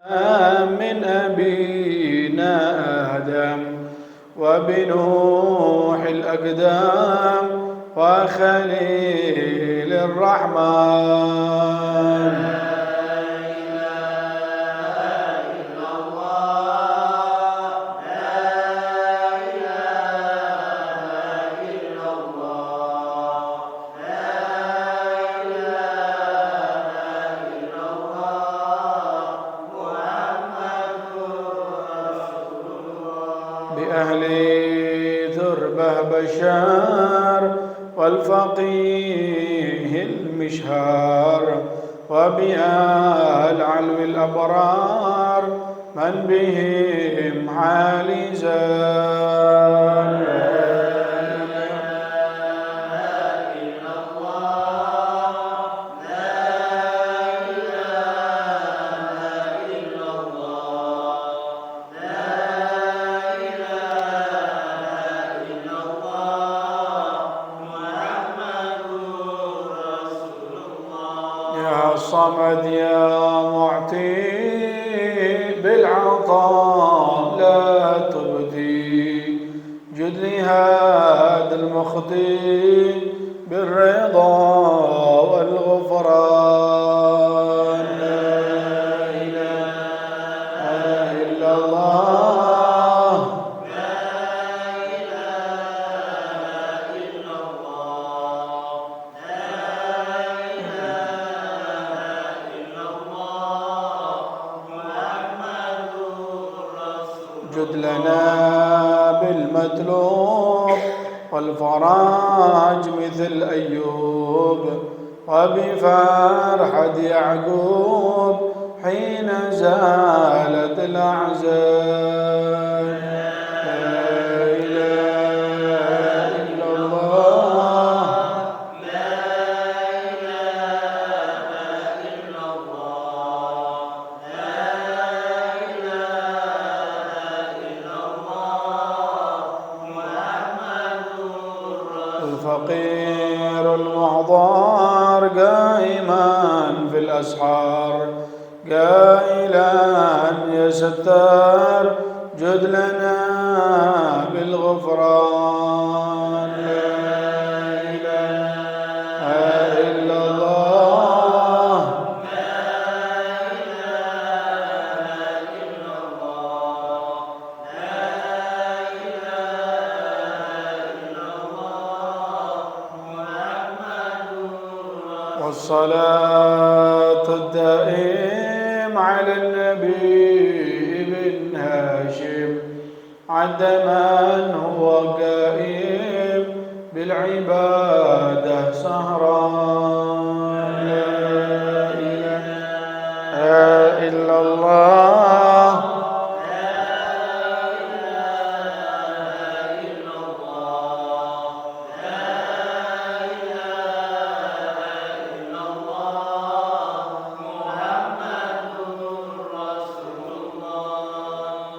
من أبينا آدم وبنوح الأقدام وخليل الرحمن. بأهل ثربه بشار والفقيه المشهار وبآل علو الأبرار من بهم عالي زان. الصمد يا معطي بالعطاء لا تبدي جد لهذا المخدي بالرضا والغفران. لا إله إلا الله جد لنا بالمطلوب والفرج مثل أيوب وبفرحة يعقوب حين زالت الأحزان. لا إله إلا الله الفقير المحضر قائما في الأسحار قائلا يا ستار جد لنا بالغفران. لا إله إلا الله والصلاة الدائم على النبي بن هاشم عد من هو قائم بالعبادة سهران. لا إله إلا الله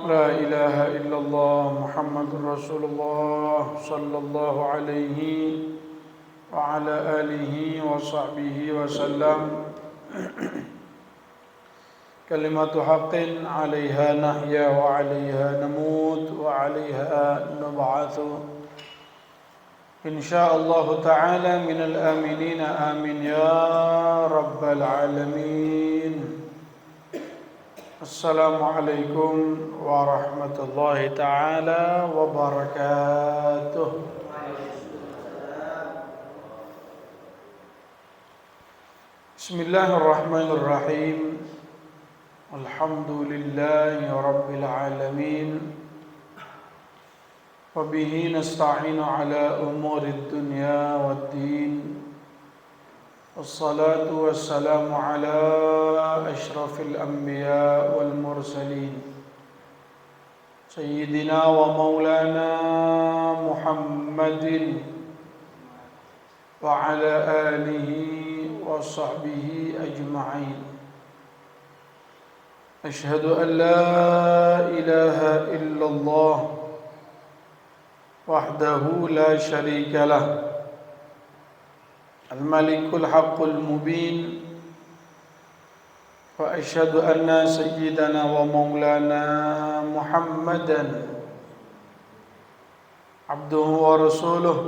لا إله إلا الله محمد رسول الله صلى الله عليه وعلى آله وصحبه وسلم. كلمة حق عليها نحيا وعليها نموت وعليها نبعث إن شاء الله تعالى من الآمنين آمين يا رب العالمين. السلام عليكم ورحمة الله تعالى وبركاته. بسم الله الرحمن الرحيم. الحمد لله رب العالمين وبه نستعين على أمور الدنيا والدين والصلاة والسلام على أشرف الأنبياء والمرسلين سيدنا ومولانا محمد وعلى آله وصحبه أجمعين. أشهد أن لا إله إلا الله وحده لا شريك له الملك الحق المبين وأشهد أن سيدنا ومولانا محمدا عبده ورسوله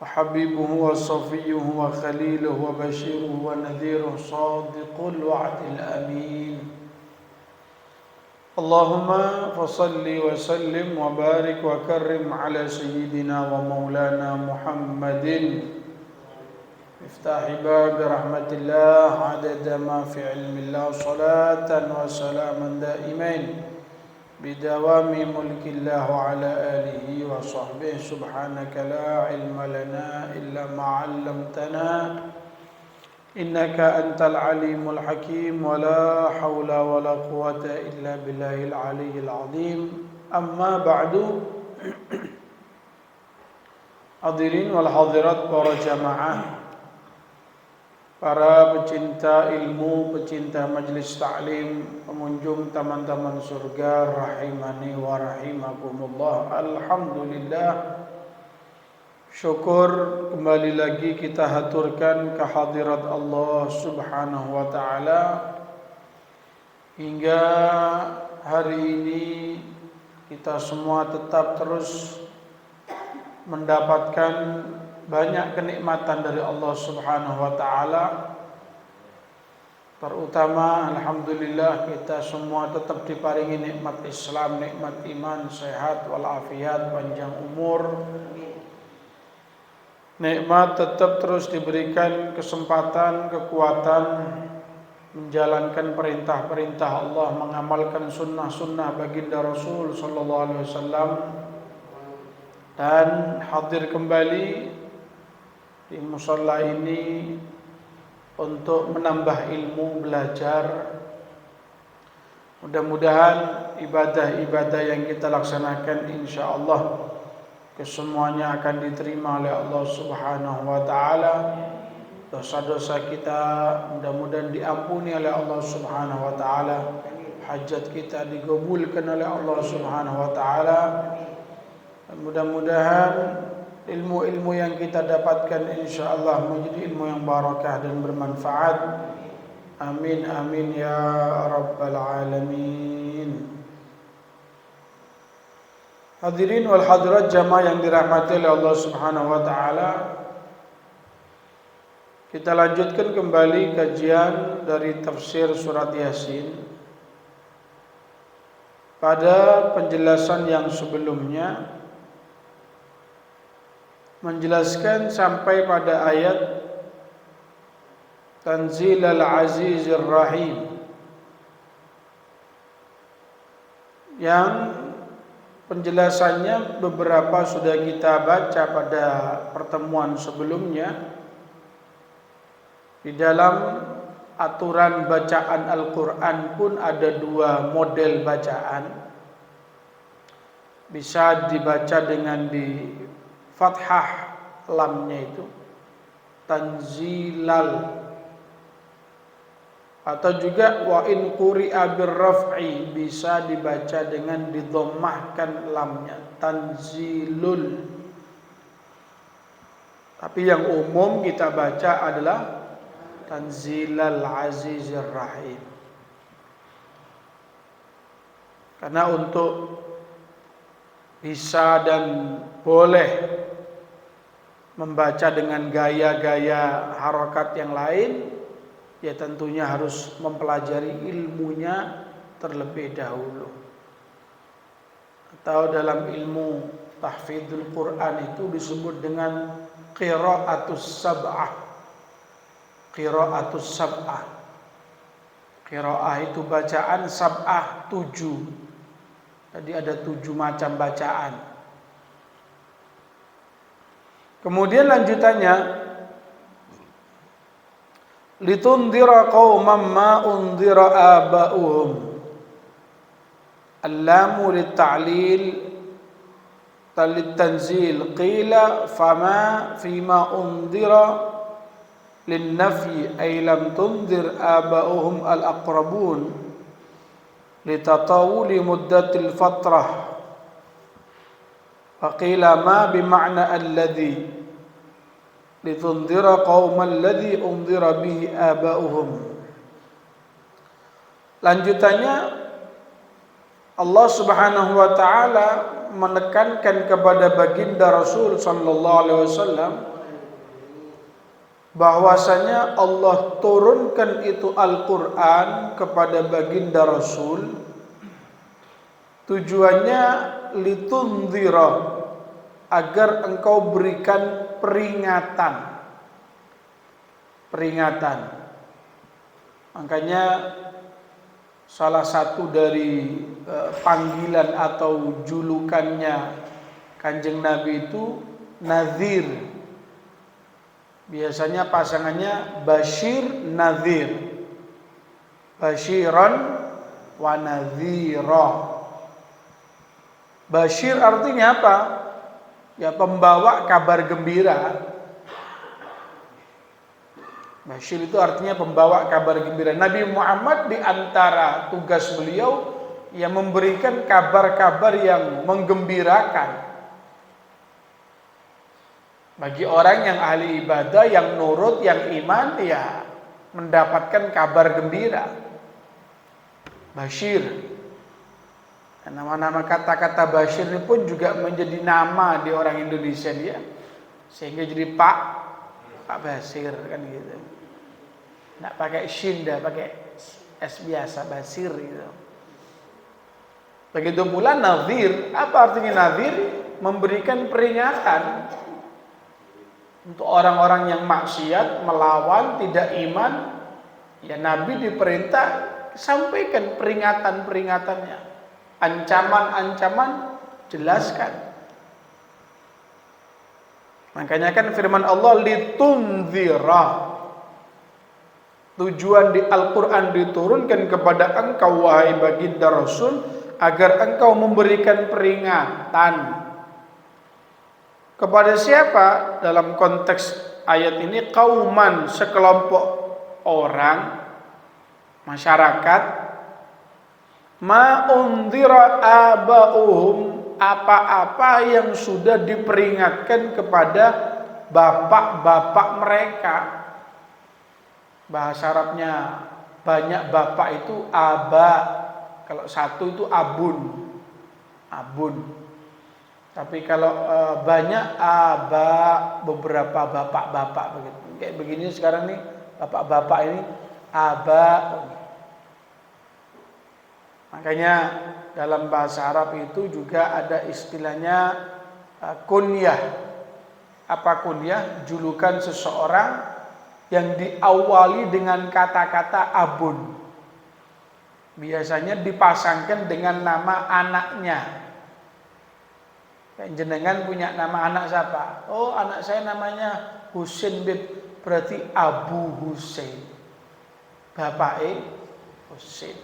وحبيبه وصفيه وخليله وبشيره ونذيره صادق الوعد الأمين اللهم فصل وسلم وبارك وكرم على سيدنا ومولانا محمد مفتاح باب رحمة الله عدد ما في علم الله صلاة وسلاما دائمين بدوام ملك الله وعلى آله وصحبه سبحانك لا علم لنا إلا ما علمتنا إنك أنت العليم الحكيم ولا حول ولا قوة إلا بالله العلي العظيم أما بعد hadirin wal hadirat para jamaah, para pecinta ilmu, pecinta majlis ta'lim, pengunjung taman-taman surga rahimani wa rahimakumullah. Alhamdulillah, syukur kembali lagi kita haturkan kehadirat Allah Subhanahu wa taala hingga hari ini kita semua tetap terus mendapatkan banyak kenikmatan dari Allah Subhanahu wa taala. Terutama alhamdulillah kita semua tetap diparingi nikmat Islam, nikmat iman, sehat walafiat, panjang umur. Nikmat tetap terus diberikan kesempatan, kekuatan menjalankan perintah-perintah Allah, mengamalkan sunnah-sunnah baginda Rasul sallallahu alaihi wasallam, dan hadir kembali di musalla ini untuk menambah ilmu, belajar. Mudah-mudahan ibadah-ibadah yang kita laksanakan insyaallah kesemuanya akan diterima oleh Allah Subhanahu wa taala. Dosa-dosa kita mudah-mudahan diampuni oleh Allah Subhanahu wa taala. Hajat kita digabulkan oleh Allah Subhanahu wa taala. Mudah-mudahan ilmu-ilmu yang kita dapatkan insyaallah menjadi ilmu yang barakah dan bermanfaat. Amin amin ya rabbal alamin. Hadirin wal hadirat jamaah yang dirahmati oleh Allah Subhanahu wa taala, kita lanjutkan kembali kajian dari tafsir surat Yasin. Pada penjelasan yang sebelumnya menjelaskan sampai pada ayat Tanzilal Azizir Rahim yang penjelasannya beberapa sudah kita baca pada pertemuan sebelumnya. Di dalam aturan bacaan Al-Quran pun ada dua model bacaan. Bisa dibaca dengan di fathah lamnya itu tanzilal, atau juga wa in quri'a birraf'i, bisa dibaca dengan didhammahkan lamnya tanzilul. Tapi yang umum kita baca adalah Tanzilal Azizir Rahim. Karena untuk bisa dan boleh membaca dengan gaya-gaya harokat yang lain, ya tentunya harus mempelajari ilmunya terlebih dahulu. Atau dalam ilmu tahfidzul Quran itu disebut dengan qira'atus sab'ah. Qira'atus sab'ah. Qira'ah itu bacaan, sab'ah 7. Jadi ada 7 macam bacaan. Kemudian lanjutannya, litundira qauman ma undira aba'uhum. Al-lamu lit-ta'lil lit-tanzil qila fama fima undira lin-nafyi ay lam tundir aba'uhum al-aqrabun litatawuli muddatil fatrah. Faqila ma bima'na alladhi litundira qauman alladhi undira bihi aba'uhum. Lanjutannya Allah Subhanahu wa taala menekankan kepada baginda Rasul sallallahu alaihi wasallam bahwasanya Allah turunkan itu Al-Qur'an kepada baginda Rasul tujuannya litunzira, agar engkau berikan peringatan. Makanya salah satu dari panggilan atau julukannya Kanjeng Nabi itu Nazir. Biasanya pasangannya Bashir Nazir, Bashiran wa Nazira. Bashir artinya apa? Ya, pembawa kabar gembira. Bashir itu artinya pembawa kabar gembira. Nabi Muhammad di antara tugas beliau yang memberikan kabar-kabar yang menggembirakan bagi orang yang ahli ibadah, yang nurut, yang iman, ya mendapatkan kabar gembira. Bashir. Nama-nama kata-kata Bashir ini pun juga menjadi nama di orang Indonesia dia, sehingga jadi Pak Bashir kan gitu. Nggak pakai shin, dah pakai S biasa, Bashir gitu. Begitu pula Nazir. Apa artinya Nazir? Memberikan peringatan untuk orang-orang yang maksiat, melawan, tidak iman. Ya, Nabi diperintah sampaikan peringatan-peringatannya, ancaman-ancaman, jelaskan. Makanya kan firman Allah litunzira. Tujuan di Al-Quran diturunkan kepada engkau wahai baginda Rasul agar engkau memberikan peringatan. Kepada siapa? Dalam konteks ayat ini kauman, sekelompok orang, masyarakat, ma undhira aba'uhum, apa-apa yang sudah diperingatkan kepada bapak-bapak mereka. Bahasa Arabnya banyak bapak itu aba, kalau satu itu abun. Tapi kalau banyak aba, beberapa bapak-bapak begitu. Kayak begini sekarang nih, bapak-bapak ini aba. Makanya dalam bahasa Arab itu juga ada istilahnya kunyah. Apa kunyah? Julukan seseorang yang diawali dengan kata-kata abun. Biasanya dipasangkan dengan nama anaknya. Jenengan punya nama anak siapa? Oh, anak saya namanya Husain bin, berarti Abu Husain. Bapake Husain.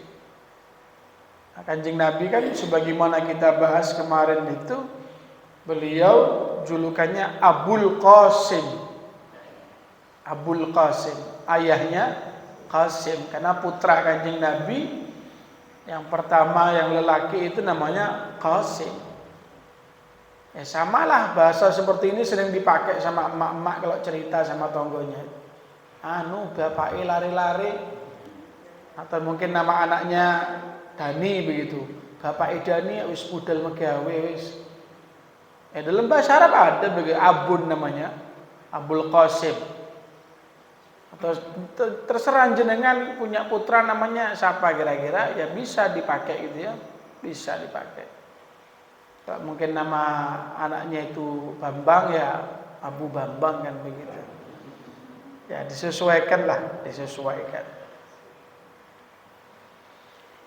Nah, Kanjeng Nabi kan sebagaimana kita bahas kemarin itu, beliau julukannya Abul Qasim. Abul Qasim, ayahnya Qasim, karena putra Kanjeng Nabi yang pertama yang lelaki itu namanya Qasim. Ya samalah, bahasa seperti ini sering dipakai sama emak-emak kalau cerita sama tonggonya. Bapake lari-lari, atau mungkin nama anaknya Dani begitu. Bapak Dani wis budal megawe wis. Dalam bahasa Arab ada begitu, abun namanya, Abul Qasim. Atau terserah jenengan punya putra namanya siapa kira-kira, ya bisa dipakai gitu ya, bisa dipakai. Kalau mungkin nama anaknya itu Bambang, ya Abu Bambang kan begitu. Ya disesuaikan.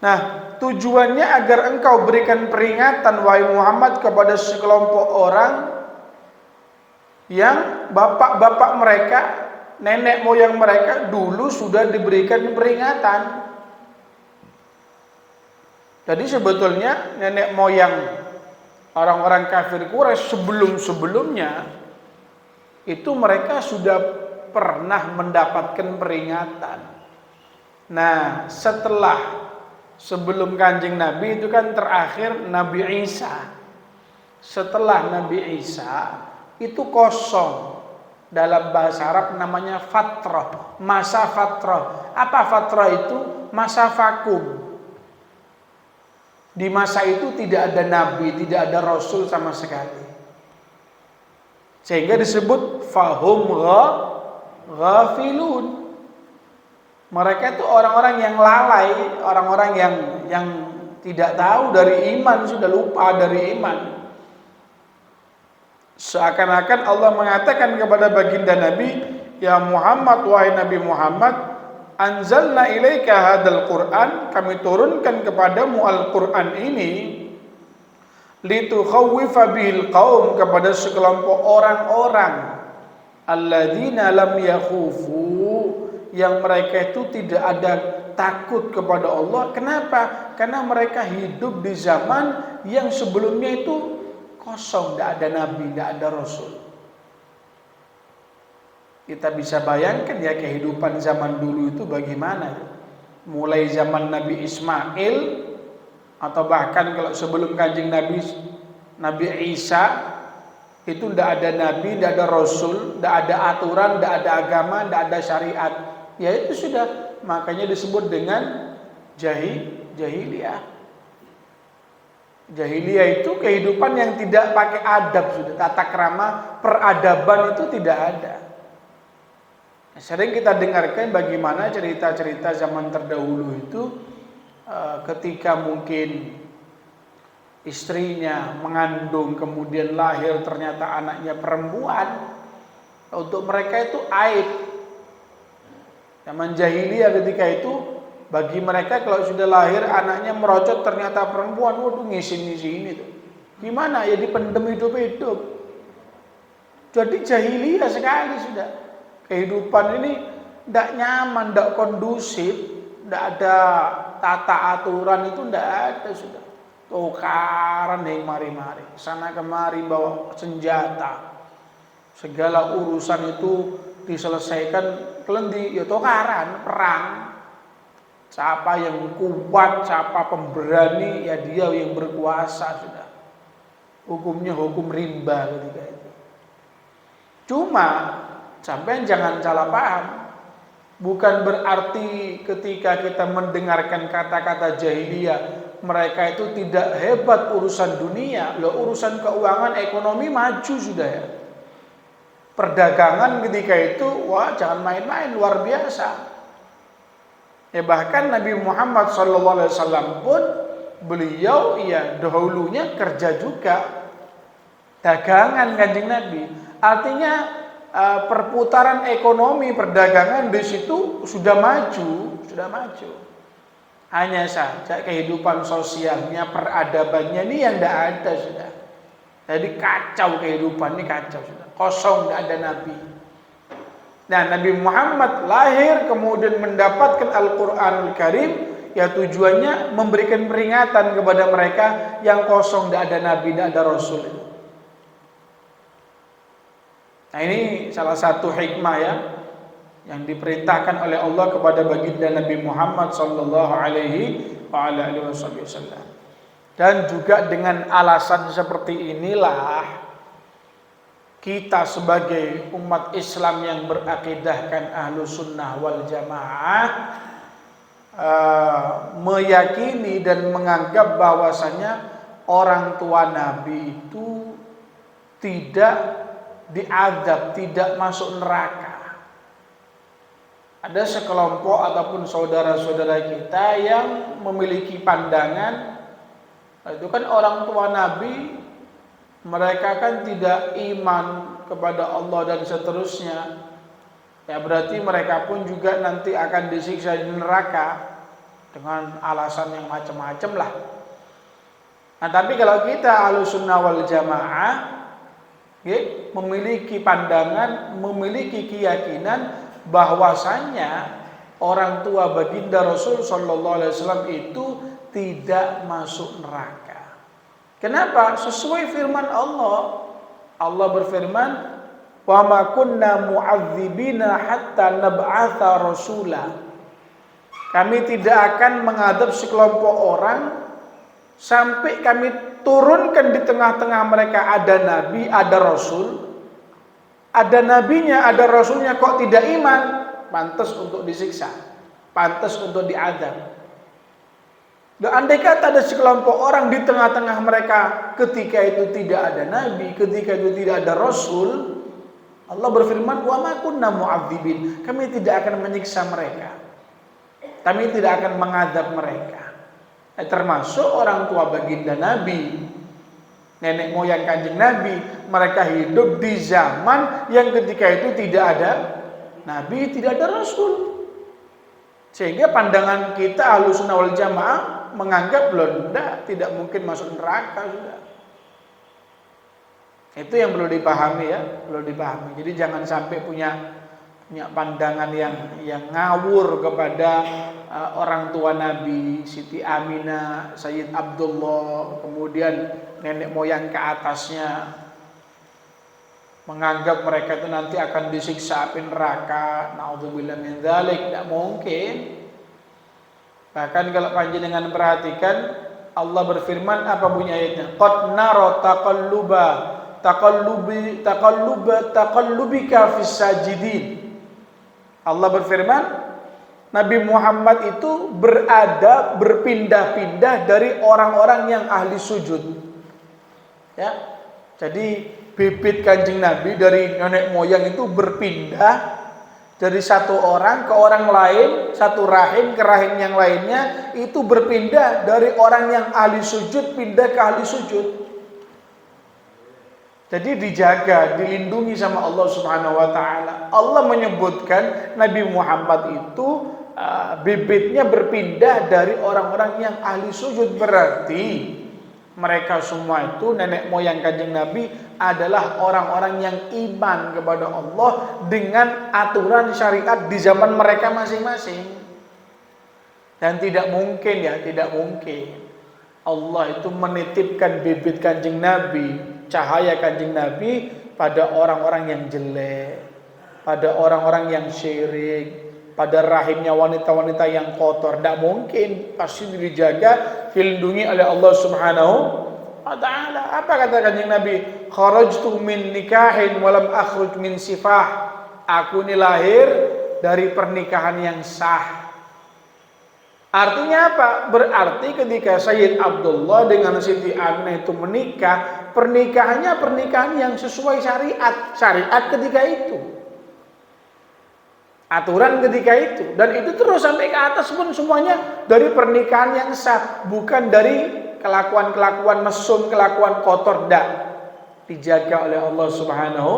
Nah, tujuannya agar engkau berikan peringatan wahai Muhammad kepada sekelompok orang yang bapak-bapak mereka, nenek moyang mereka dulu sudah diberikan peringatan. Jadi sebetulnya nenek moyang orang-orang kafir Quraisy sebelum-sebelumnya itu mereka sudah pernah mendapatkan peringatan. Nah, sebelum Kanjeng Nabi itu kan terakhir Nabi Isa. Setelah Nabi Isa itu kosong. Dalam bahasa Arab namanya fatrah, masa fatrah. Apa fatrah itu? Masa vakum. Di masa itu tidak ada nabi, tidak ada rasul sama sekali. Sehingga disebut fahum ghafilun. Mereka itu orang-orang yang lalai, orang-orang yang tidak tahu dari iman, sudah lupa dari iman. Seakan-akan Allah mengatakan kepada baginda Nabi, ya Muhammad, wahai Nabi Muhammad, anzalna ilaika hadzal Qur'an, kami turunkan kepadamu Al-Qur'an ini, litukhawwifa bihil qaum, kepada sekelompok orang-orang alladzina lam yakhufu, yang mereka itu tidak ada takut kepada Allah. Kenapa? Karena mereka hidup di zaman yang sebelumnya itu kosong, tidak ada nabi, tidak ada rasul. Kita bisa bayangkan ya kehidupan zaman dulu itu bagaimana. Mulai zaman Nabi Ismail, atau bahkan kalau sebelum kanjeng Nabi Isa, itu tidak ada nabi, tidak ada rasul, tidak ada aturan, tidak ada agama, tidak ada syariat. Ya itu sudah, makanya disebut dengan jahiliyah. Jahiliyah itu kehidupan yang tidak pakai adab, sudah tata krama, peradaban itu tidak ada. Sering kita dengarkan bagaimana cerita-cerita zaman terdahulu itu, ketika mungkin istrinya mengandung kemudian lahir ternyata anaknya perempuan, untuk mereka itu aib. Zaman jahiliyah ketika itu, bagi mereka kalau sudah lahir anaknya merocot ternyata perempuan, waduh ngisin-ngisin itu. Gimana? Ya dipendem hidup-hidup. Jadi jahiliyah sekali sudah. Kehidupan ini tidak nyaman, tidak kondusif, tidak ada tata aturan, itu tidak ada sudah. Tukaran yang mari-mari, sana kemari bawa senjata, segala urusan itu diselesaikan kelendi, ya tukaran, perang. Siapa yang kuat, siapa pemberani, ya dia yang berkuasa sudah. Hukumnya hukum rimba ketika itu. Cuma sampai jangan salah paham, bukan berarti ketika kita mendengarkan kata-kata jahiliyah mereka itu tidak hebat urusan dunia. Loh, urusan keuangan ekonomi maju sudah ya. Perdagangan ketika itu, wah jangan main-main, luar biasa. Ya bahkan Nabi Muhammad SAW pun beliau ya dahulunya kerja juga dagangan kanjeng Nabi. Artinya perputaran ekonomi perdagangan di situ sudah maju. Hanya saja kehidupan sosialnya, peradabannya ini yang tidak ada sudah. Jadi kacau kehidupan ini, kacau sudah. Kosong, tidak ada nabi. Nah, Nabi Muhammad lahir kemudian mendapatkan Al-Qur'anul Karim, ya tujuannya memberikan peringatan kepada mereka yang kosong, tidak ada nabi, tidak ada rasul. Nah, ini salah satu hikmah ya yang diperintahkan oleh Allah kepada baginda Nabi Muhammad sallallahu alaihi wasallam. Dan juga dengan alasan seperti inilah kita sebagai umat Islam yang berakidahkan Ahlus Sunnah wal Jamaah meyakini dan menganggap bahwasanya orang tua Nabi itu tidak diazab, tidak masuk neraka. Ada sekelompok ataupun saudara-saudara kita yang memiliki pandangan itu kan orang tua Nabi, mereka kan tidak iman kepada Allah dan seterusnya. Ya berarti mereka pun juga nanti akan disiksa di neraka dengan alasan yang macam-macam lah. Nah tapi kalau kita Ahlussunnah wal Jamaah memiliki pandangan, memiliki keyakinan bahwasanya orang tua baginda Rasul sallallahu alaihi wasallam itu tidak masuk neraka. Kenapa? Sesuai firman Allah. Allah berfirman, "Wa ma kunna mu'adzibina hatta nab'atha rasula." Kami tidak akan mengadab sekelompok orang sampai kami turunkan di tengah-tengah mereka ada nabi, ada rasul. Ada nabinya, ada rasulnya, kok tidak iman, pantas untuk disiksa, pantas untuk diadab. Dan andai kata ada sekelompok orang di tengah-tengah mereka ketika itu tidak ada nabi, ketika itu tidak ada rasul, Allah berfirman, "Wa ma kunna mu'adzibin." Kami tidak akan menyiksa mereka. Kami tidak akan mengadab mereka. Termasuk orang tua baginda Nabi, nenek moyang kanjeng Nabi, mereka hidup di zaman yang ketika itu tidak ada nabi, tidak ada rasul. Sehingga pandangan kita Ahlussunnah wal Jamaah menganggap tidak mungkin masuk neraka sudah. Itu yang perlu dipahami ya, perlu dipahami. Jadi jangan sampai punya pandangan yang ngawur kepada orang tua Nabi, Siti Aminah, Sayyid Abdullah, kemudian nenek moyang ke atasnya, menganggap mereka itu nanti akan disiksa api neraka. Na'udzubillah min dzalik, tidak mungkin. Bahkan kalau panjenengan perhatikan, Allah berfirman, apa bunyi ayatnya? Qad nara taqallubika fis sajidin. Allah berfirman, Nabi Muhammad itu berpindah-pindah dari orang-orang yang ahli sujud. Ya. Jadi bibit kanjeng Nabi dari nenek moyang itu berpindah dari satu orang ke orang lain, satu rahim ke rahim yang lainnya, itu berpindah dari orang yang ahli sujud pindah ke ahli sujud. Jadi dijaga, dilindungi sama Allah Subhanahu wa taala. Allah menyebutkan Nabi Muhammad itu bibitnya berpindah dari orang-orang yang ahli sujud, berarti mereka semua itu nenek moyang kanjeng Nabi adalah orang-orang yang iman kepada Allah dengan aturan syariat di zaman mereka masing-masing. Dan tidak mungkin Allah itu menitipkan bibit kanjeng Nabi, cahaya kanjeng Nabi pada orang-orang yang jelek, pada orang-orang yang syirik, pada rahimnya wanita-wanita yang kotor. Tidak mungkin, pasti dijaga, dilindungi oleh Allah Subhanahu wa ta'ala. Apa kata kanjeng Nabi? Kharajtu min nikahin walam akhruj min sifah. Aku ini lahir dari pernikahan yang sah. Artinya apa? Berarti ketika Sayyid Abdullah dengan Siti Aminah itu menikah, pernikahannya pernikahan yang sesuai syariat ketika itu, aturan ketika itu, dan itu terus sampai ke atas pun semuanya dari pernikahan yang sah, bukan dari kelakuan-kelakuan mesum, kelakuan kotor. Dijaga oleh Allah Subhanahu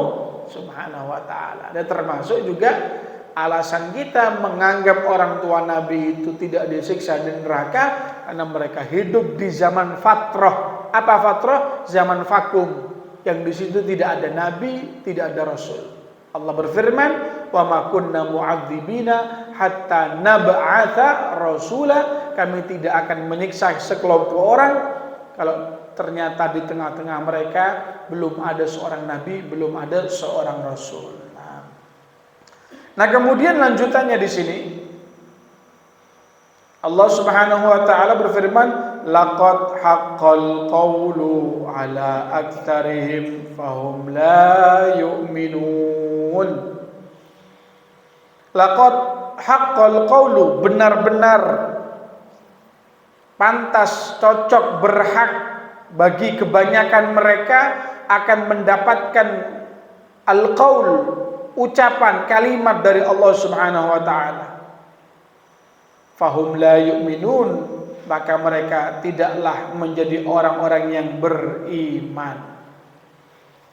wa ta'ala. Dan termasuk juga alasan kita menganggap orang tua Nabi itu tidak disiksa di neraka karena mereka hidup di zaman fatrah. Apa fatrah? Zaman vakum, yang di situ tidak ada nabi, tidak ada rasul. Allah berfirman, "Wa ma kunna mu'adzibina hatta nab'atha rasula." Kami tidak akan menyiksa sekelompok orang kalau ternyata di tengah-tengah mereka belum ada seorang nabi, belum ada seorang rasul. Nah, kemudian lanjutannya di sini Allah Subhanahu wa taala berfirman, "Laqad haqqal qawlu ala aktsarihim fahum la yu'minun." Laqad haqqal qawlu, benar-benar pantas, cocok, berhak bagi kebanyakan mereka akan mendapatkan al-qaul, ucapan, kalimat dari Allah Subhanahu wa taala. Fahum la yu'minun, maka mereka tidaklah menjadi orang-orang yang beriman.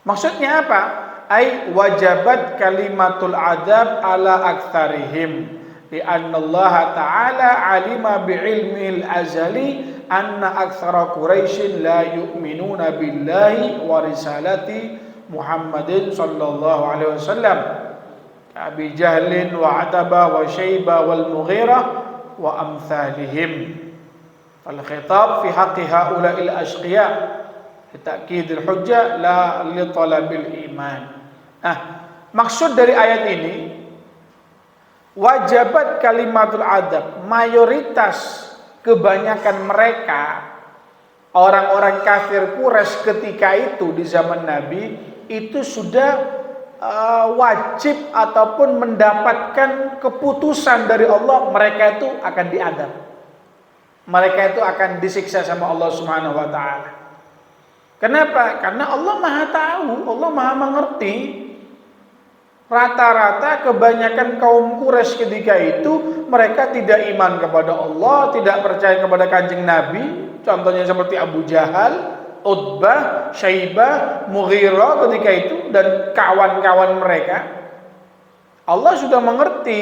Maksudnya apa? Ai wajabat kalimatul adzab ala aktsarihim li'anna Allah ta'ala alima bi'ilmil azali anna aktsara Quraisyin la yu'minuna billahi wa risalati Muhammadin sallallahu alaihi wasallam, Abi Jahlin wa Ataba wa Syaibah wal Mughirah wa amsalihim. Fal khitab fi haqqi haula'il ashqiya ta'kid al hujjah la li talabil iman. Maksud dari ayat ini, wajabat kalimatul adab, mayoritas kebanyakan mereka orang-orang kafir Quraisy ketika itu di zaman Nabi itu sudah wajib ataupun mendapatkan keputusan dari Allah, mereka itu akan diadab. mereka itu akan disiksa sama Allah Subhanahu wa taala. Kenapa? Karena Allah Maha tahu, Allah Maha mengerti. Rata-rata kebanyakan kaum Quraisy ketika itu mereka tidak iman kepada Allah, tidak percaya kepada Kanjeng Nabi. Contohnya seperti Abu Jahal, Utbah, Syaibah, Mughirah ketika itu dan kawan-kawan mereka. Allah sudah mengerti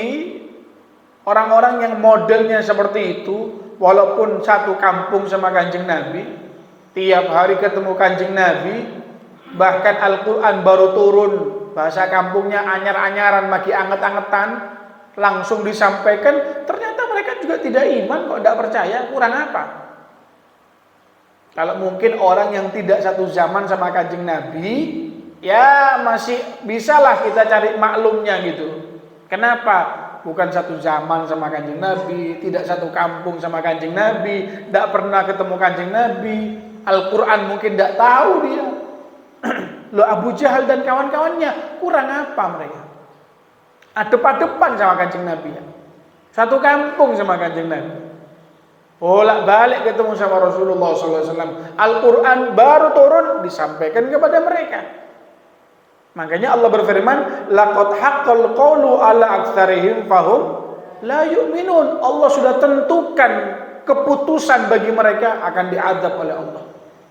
orang-orang yang modelnya seperti itu, walaupun satu kampung sama Kanjeng Nabi, tiap hari ketemu Kanjeng Nabi, bahkan Al-Quran baru turun, bahasa kampungnya anyar-anyaran, magi anget-angetan, langsung disampaikan, ternyata mereka juga tidak iman, kok tidak percaya, kurang apa? Kalau mungkin orang yang tidak satu zaman sama Kanjeng Nabi, ya masih bisalah kita cari maklumnya gitu. Kenapa? Bukan satu zaman sama Kanjeng Nabi, tidak satu kampung sama Kanjeng Nabi, tidak pernah ketemu Kanjeng Nabi, Al-Quran mungkin tidak tahu dia. Loh, Abu Jahal dan kawan-kawannya kurang apa mereka? Adep-adepan sama Kanjeng Nabi ya. Satu kampung sama Kanjeng Nabi. Bolak-balik ketemu sama Rasulullah SAW. Al-Quran baru turun disampaikan kepada mereka. Makanya Allah berfirman, laqad haqqal qawlu ala aktsarihim fahum la yu'minun. Allah sudah tentukan keputusan bagi mereka akan diazab oleh Allah.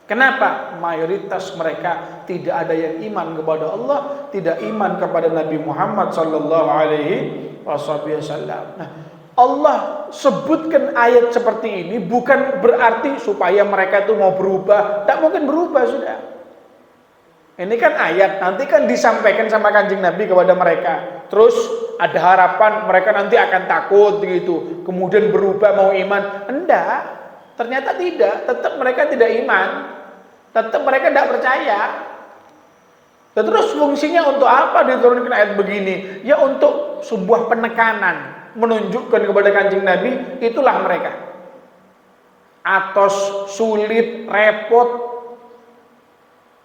Kenapa? Mayoritas mereka tidak ada yang iman kepada Allah, tidak iman kepada Nabi Muhammad sallallahu alaihi wasallam. Nah, Allah sebutkan ayat seperti ini bukan berarti supaya mereka itu mau berubah. Tak mungkin berubah sudah. Ini kan ayat, nanti kan disampaikan sama Kanjeng Nabi kepada mereka. Terus ada harapan mereka nanti akan takut gitu. Kemudian berubah mau iman. Enggak, ternyata tidak. Tetap mereka tidak iman. Tetap mereka tidak percaya. Dan terus fungsinya untuk apa diturunkan ayat begini? Ya untuk sebuah penekanan, menunjukkan kepada Kanjeng Nabi, itulah mereka. Atos, sulit, repot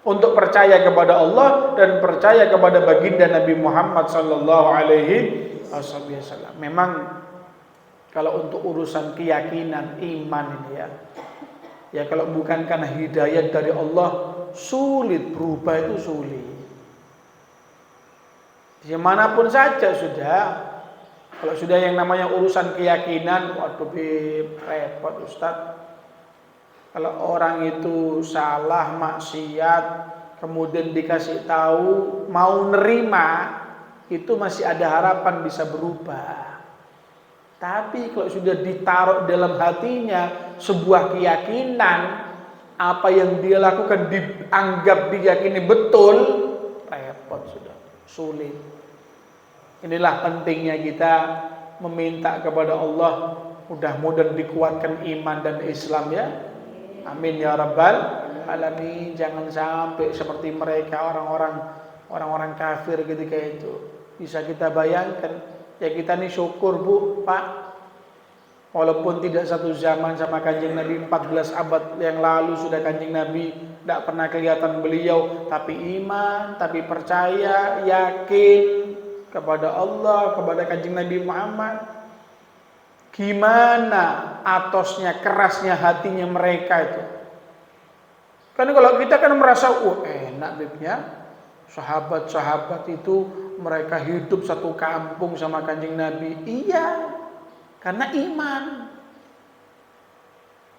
untuk percaya kepada Allah dan percaya kepada baginda Nabi Muhammad sallallahu alaihi wasallam. Memang kalau untuk urusan keyakinan, iman ini ya kalau bukan karena hidayat dari Allah, sulit, berubah itu sulit. Dimanapun saja sudah, kalau sudah yang namanya urusan keyakinan, waduh repot Ustaz. Kalau orang itu salah, maksiat, kemudian dikasih tahu, mau nerima, itu masih ada harapan bisa berubah. Tapi kalau sudah ditaruh dalam hatinya sebuah keyakinan, apa yang dia lakukan dianggap diyakini betul, repot sudah, sulit. Inilah pentingnya kita meminta kepada Allah, mudah-mudahan dikuatkan iman dan Islam ya. Amin ya rabbal alamin. Jangan sampai seperti mereka orang-orang kafir ketika itu. Bisa kita bayangkan. Ya kita nih syukur Bu, Pak. Walaupun tidak satu zaman sama Kanjeng Nabi, 14 abad yang lalu sudah Kanjeng Nabi, tidak pernah kelihatan beliau, tapi iman, tapi percaya, yakin kepada Allah, kepada Kanjeng Nabi Muhammad. Gimana atosnya, kerasnya hatinya mereka itu. Kan kalau kita kan merasa, enak bibnya. Sahabat-sahabat itu mereka hidup satu kampung sama Kanjeng Nabi. Iya, karena iman.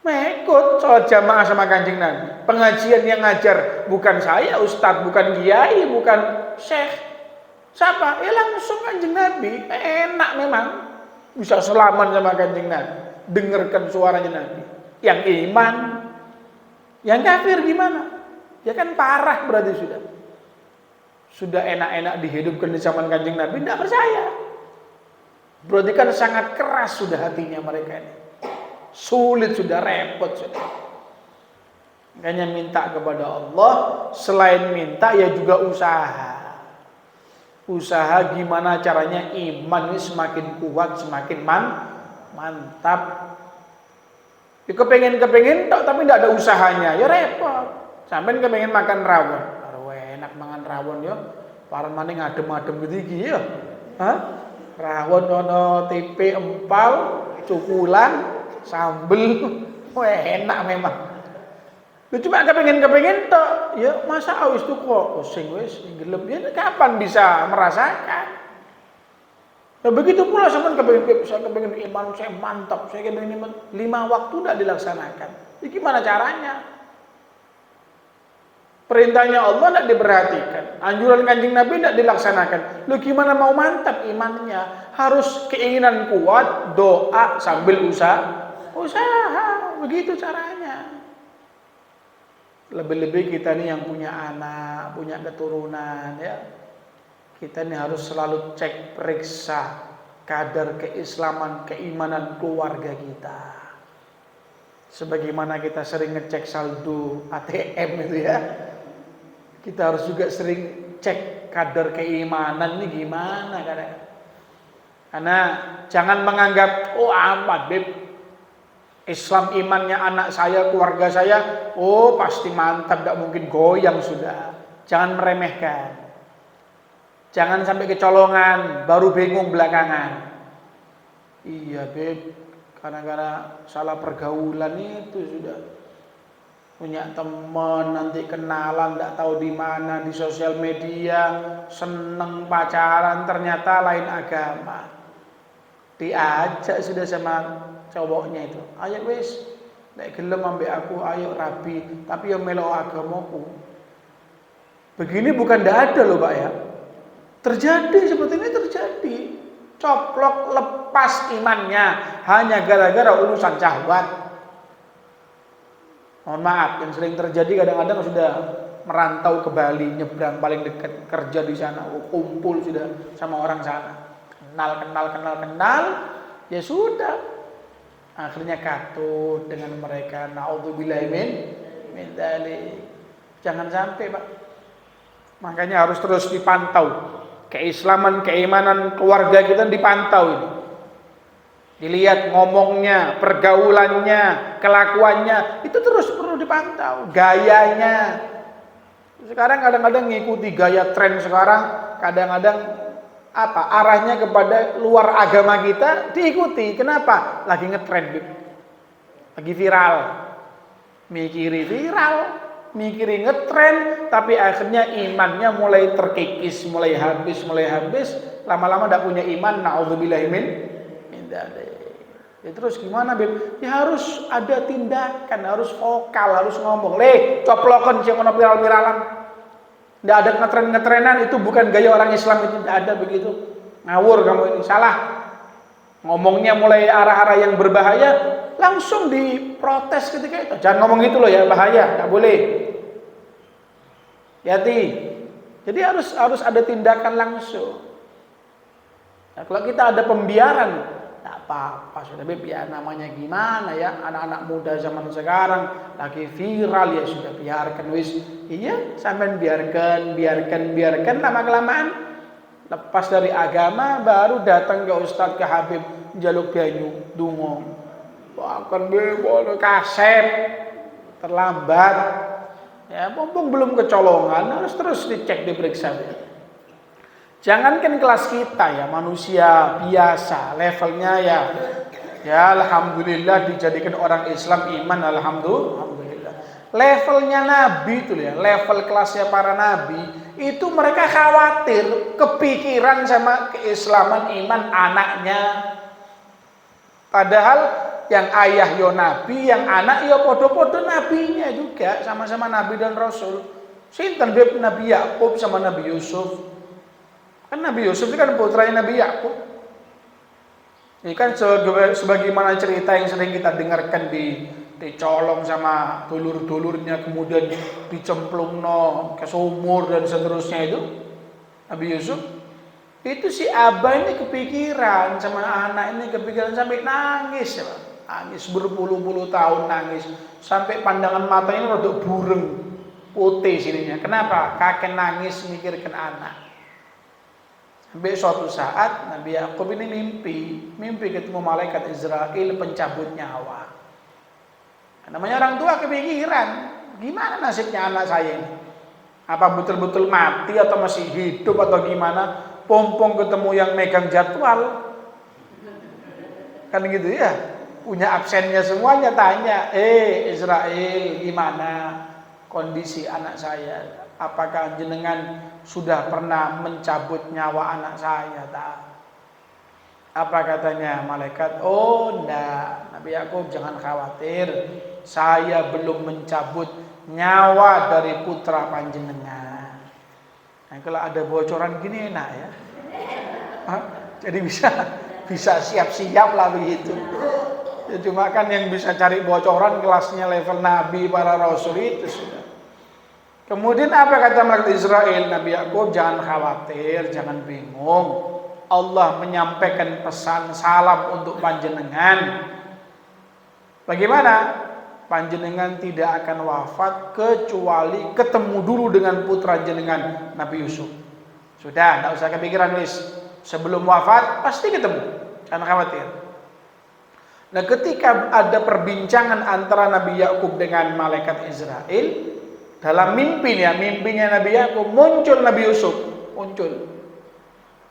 Mengikut sholat jamaah sama Kanjeng Nabi. Pengajian yang ngajar bukan saya ustadz, bukan kiai, bukan syekh. Siapa? Ya langsung Kanjeng Nabi. Enak memang. Bisa selamat sama Kanjeng Nabi, dengarkan suaranya Nabi. Yang iman, yang kafir gimana? Ya kan parah berarti sudah enak-enak dihidupkan di zaman Kanjeng Nabi, tidak percaya. Berarti kan sangat keras sudah hatinya mereka ini. Sulit sudah, repot sudah. Makanya minta kepada Allah, selain minta ya juga usaha. Usaha gimana caranya iman ini semakin kuat, semakin mantap. Ya kepengen tapi tidak ada usahanya, ya repot. Sampai kepengen makan rawon, enak mangan rawon ya. Paran maning adem-adem gitu ya. Rawon ono tempe empal, cukulan, sambel, wah enak memang. Lu cuma kepengen tok, ya masa awis tuh kok sing wis gelem ya kapan bisa merasakan? Nah, begitu pula saya kepengen iman saya mantap, saya kepengen iman 5 waktu tidak dilaksanakan. Ini gimana caranya? Perintahnya Allah tidak diperhatikan, anjuran Kanjeng Nabi tidak dilaksanakan. Lu gimana mau mantap imannya? Harus keinginan kuat, doa sambil usaha, begitu caranya. Lebih-lebih kita nih yang punya anak, punya keturunan ya. Kita ini harus selalu cek periksa kadar keislaman, keimanan keluarga kita. Sebagaimana kita sering ngecek saldo ATM itu ya. Kita harus juga sering cek kadar keimanan ini gimana kadang. Karena jangan menganggap amat Beb, Islam imannya anak saya, keluarga saya, pasti mantap, tidak mungkin goyang sudah. Jangan meremehkan. Jangan sampai kecolongan, baru bingung belakangan. Iya Beb, karena salah pergaulan itu sudah. Punya teman, nanti kenalan, tidak tahu di mana, di sosial media, seneng pacaran, ternyata lain agama. Diajak sudah sama cowoknya itu, ayo wis, nek gelem ambek aku, ayo rabi, tapi yang melok agamaku. Begini bukan ndak ada loh Pak ya. Terjadi seperti ini terjadi. Coplok lepas imannya hanya gara-gara urusan syahwat. Mohon maaf, yang sering terjadi kadang-kadang sudah merantau ke Bali, nyebrang paling dekat, kerja di sana, kumpul sudah sama orang sana. Kenal, ya sudah. Akhirnya katut dengan mereka. Na'udzubillahi min dzalik. Jangan sampai, Pak. Makanya harus terus dipantau. Keislaman, keimanan keluarga kita dipantau ini. Dilihat ngomongnya, pergaulannya, kelakuannya, itu terus perlu dipantau. Gayanya. Sekarang kadang-kadang ngikuti gaya tren sekarang, kadang-kadang arahnya kepada luar agama kita diikuti. Kenapa? Lagi ngetren, lagi viral. Mikiri viral, mikiri ngetren, tapi akhirnya imannya mulai terkikis, mulai habis, lama-lama tidak punya iman. Na'udzubillahi min dzalik. Ya terus gimana Beb? Ya harus ada tindakan, harus vokal, harus ngomong. Coplokan sing ono viral-viralan. Tidak ada ngetren-ngetrenan, itu bukan gaya orang Islam, itu tidak ada begitu. Ngawur kamu ini, salah. Ngomongnya mulai arah-arah yang berbahaya, langsung diprotes ketika itu. Jangan ngomong gitu loh ya, bahaya, tidak boleh. Hati. Jadi harus ada tindakan langsung. Nah, kalau kita ada pembiaran, tak apa-apa sudah Beb ya, namanya gimana ya, anak-anak muda zaman sekarang lagi viral ya sudah, biarkan wis. Iya, sampean biarkan lama-kelamaan lepas dari agama, baru datang ke Ustadz, ke Habib, jaluk banyu dungo. Bahkan boleh kasep, terlambat. Ya, mumpung belum kecolongan, harus terus dicek, diperiksa. Jangankan kelas kita ya, manusia biasa, levelnya ya alhamdulillah dijadikan orang Islam iman, alhamdulillah. Levelnya Nabi itu ya, level kelasnya para Nabi, itu mereka khawatir, kepikiran sama keislaman iman anaknya. Padahal yang ayah yo Nabi, yang anak yo podo-podo nabinya juga, sama-sama Nabi dan Rasul. Sinten Beb, Nabi Yakub sama Nabi Yusuf. Kan Nabi Yusuf itu kan putranya Nabi Yakub. Ini kan sebagaimana cerita yang sering kita dengarkan dicolong sama dulur-dulurnya, kemudian dicemplungno ke sumur dan seterusnya itu. Nabi Yusuf itu si Abah ini kepikiran sama anak ini, kepikiran sampai nangis ya, nangis berpuluh-puluh tahun nangis sampai pandangan matanya rada bureng putih sininya. Kenapa? Kakek nangis mikirkan anak. Sampai suatu saat Nabi Yakub ini mimpi ketemu malaikat Israel pencabut nyawa. Namanya orang tua kepikiran, gimana nasibnya anak saya ini? Apa betul-betul mati atau masih hidup atau gimana? Pompong ketemu yang megang jadwal, kan gitu ya. punya absennya semuanya, tanya, Israel, gimana kondisi anak saya? Apakah jenengan sudah pernah mencabut nyawa anak saya? Tak. Apa katanya malaikat? Oh enggak, Nabi Yakub jangan khawatir, saya belum mencabut nyawa dari putra panjenengan. Nah, kalau ada bocoran gini enak ya. Jadi bisa siap-siap lah begitu. Ya, cuma kan yang bisa cari bocoran kelasnya level Nabi, para Rasul itu sudah. Kemudian apa kata malaikat Israel? Nabi Yakub jangan khawatir, jangan bingung. Allah menyampaikan pesan salam untuk panjenengan. Bagaimana? Panjenengan tidak akan wafat kecuali ketemu dulu dengan putra jenengan Nabi Yusuf. Sudah, tidak usah kepikiran Lis. Sebelum wafat pasti ketemu. Jangan khawatir. Nah, ketika ada perbincangan antara Nabi Yakub dengan malaikat Israel dalam mimpinya Nabi Yakub, muncul Nabi Yusuf, muncul.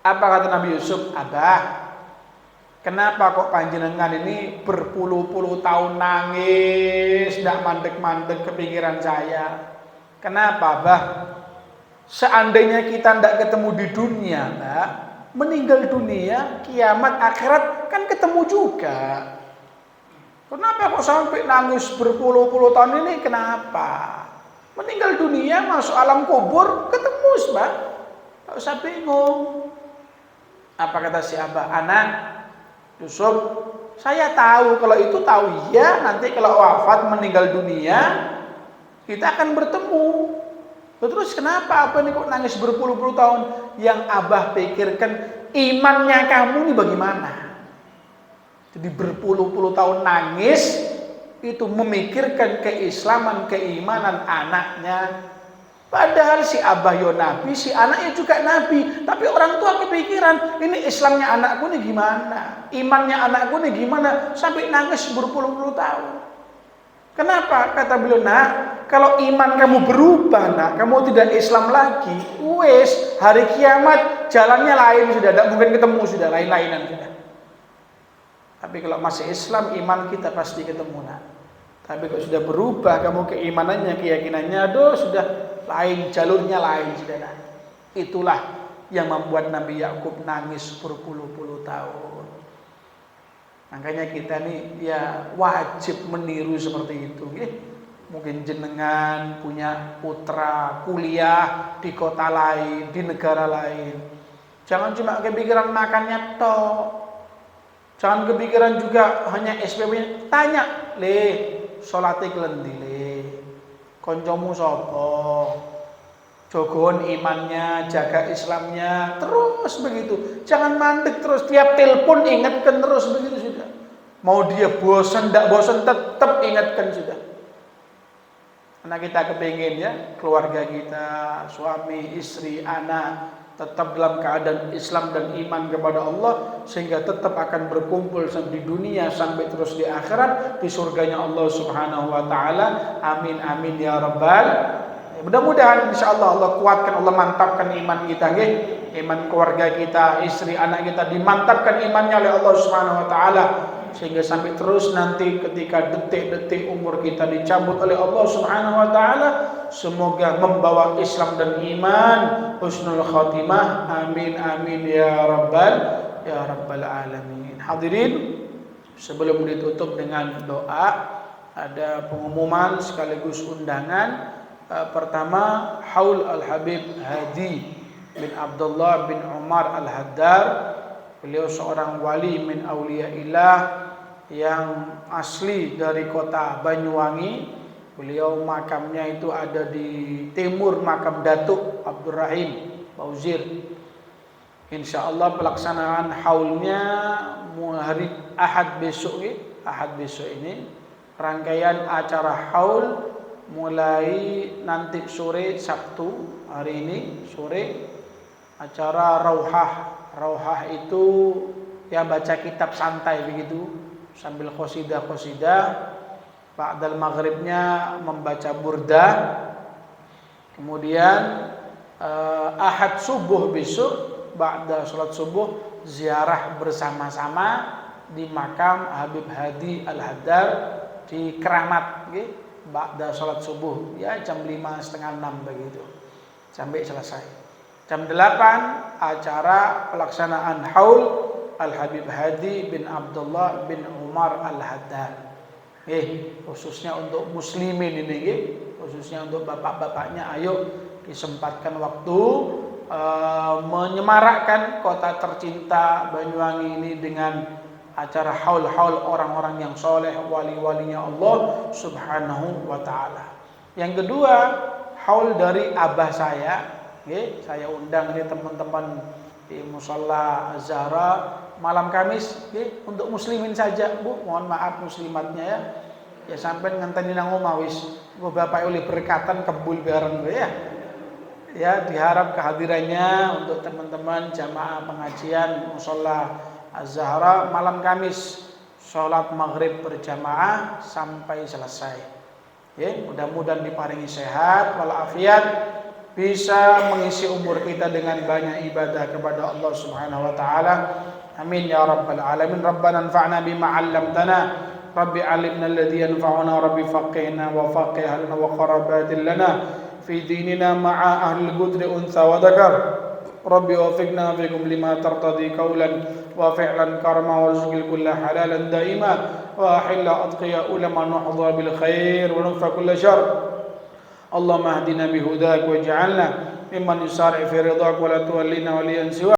Apa kata Nabi Yusuf? Abah, kenapa kok panjenengan ini berpuluh-puluh tahun nangis, tidak mandek-mandek kepikiran saya? Kenapa, Abah? Seandainya kita tidak ketemu di dunia, Mbak, meninggal dunia, kiamat, akhirat kan ketemu juga. Kenapa kok sampai nangis berpuluh-puluh tahun ini? Kenapa? Meninggal dunia, masuk alam kubur, ketemu, Mbak. Tak usah bingung. Apa kata si Abah? Anak, Yusuf, saya tahu, kalau itu tahu ya, nanti kalau wafat meninggal dunia, kita akan bertemu. Terus kenapa apa ini kok nangis berpuluh-puluh tahun? Yang Abah pikirkan, imannya kamu ini bagaimana? Jadi berpuluh-puluh tahun nangis itu memikirkan keislaman, keimanan anaknya. Padahal si Abah yo nabi, si anaknya juga nabi. Tapi orang tua kepikiran, ini Islamnya anakku ini gimana? Imannya anakku ini gimana? Sampai nangis berpuluh-puluh tahun. Kenapa? Kata beliau, nak, kalau iman kamu berubah, nak, kamu tidak Islam lagi, wes hari kiamat jalannya lain sudah, tidak mungkin ketemu sudah, lain-lainan sudah. Tapi kalau masih Islam, iman kita pasti ketemu, nak. Tapi kalau sudah berubah kamu keimanannya, keyakinannya, aduh sudah lain, jalurnya lain sudah, nak. Itulah yang membuat Nabi Yakub nangis berpuluh-puluh tahun. Makanya kita nih ya wajib meniru seperti itu. Mungkin jenengan punya putra kuliah di kota lain, di negara lain. Jangan cuma kepikiran makannya toh. Jangan kepikiran juga hanya SPP. Tanya, salate klendi koncomu sapa? Jogoan imannya, jaga Islamnya, terus begitu. Jangan mandek terus, tiap telepon ingatkan terus begitu sudah. Mau dia bosan, tidak bosan, tetap ingatkan sudah. Karena kita kepingin ya, keluarga kita, suami, istri, anak, tetap dalam keadaan Islam dan iman kepada Allah, sehingga tetap akan berkumpul di dunia sampai terus di akhirat, di surganya Allah Subhanahu wa taala. Amin amin ya rabbal. Mudah-mudahan insyaallah Allah kuatkan, Allah mantapkan iman kita, iman keluarga kita, istri, anak kita dimantapkan imannya oleh Allah Subhanahu wa taala, sehingga sampai terus nanti ketika detik-detik umur kita dicabut oleh Allah Subhanahu wa taala, semoga membawa Islam dan iman, husnul khatimah. Amin amin ya rabbal alamin. Hadirin, sebelum ditutup dengan doa, ada pengumuman sekaligus undangan. Pertama, Haul Al-Habib Hadi bin Abdullah bin Umar Al-Haddar. Beliau seorang wali min auliyaillah yang asli dari kota Banyuwangi. Beliau makamnya itu ada di timur makam Datuk Abdurrahim Fauzir. Insyaallah pelaksanaan haulnya hari Ahad besok ini. Rangkaian acara haul mulai nanti sore Sabtu, hari ini sore acara Rauhah itu ya baca kitab santai begitu sambil qasidah. Ba'dal maghribnya membaca burda. Kemudian Ahad subuh besok ba'da salat subuh ziarah bersama-sama di makam Habib Hadi Al-Haddad di Keramat nggih, ba'da salat subuh ya jam 5:30 begitu sampai selesai. Jam 8 acara pelaksanaan haul Al-Habib Hadi bin Abdullah bin Umar Al-Haddad. Khususnya untuk muslimin ini khususnya untuk bapak-bapaknya, ayo disempatkan waktu menyemarakkan kota tercinta Banyuwangi ini dengan acara haul-haul orang-orang yang soleh, wali-walinya Allah Subhanahu wa ta'ala. Yang kedua, haul dari abah saya. Saya undang ini teman-teman di Musholla Az-Zahra malam Kamis untuk muslimin saja, Bu. Mohon maaf muslimatnya ya. Ya sampai ngenteni nang omah wis. Engko bapak oleh berkatan kebul bareng ya. Ya, diharap kehadirannya untuk teman-teman jamaah pengajian Musholla Az-Zahra malam Kamis, sholat maghrib berjamaah sampai selesai. Mudah-mudahan diparingi sehat walafiat, bisa mengisi umur kita dengan banyak ibadah kepada Allah Subhanahu wa taala. Amin ya rabbal alamin. Rabbana anfa'na bima 'allamtana. Rabbi 'allimna alladhi yanfa'una, rabbi faqihna wa faqih lana wa qarabatin lana fi dinina ma'a ahli al-qudri untha wa dhakar. Rabbi wafiqna fikum lima tartadi qawlan wa fi'lan karma warzuqil kulla halalan daima wa ahilla atqiya ulama nuhdha bil khair wa nufa kulla syarr. Allahumma hdina bihudak waj'alna mimman yusari' fi ridhak wa la tuwallina waliyan siwa.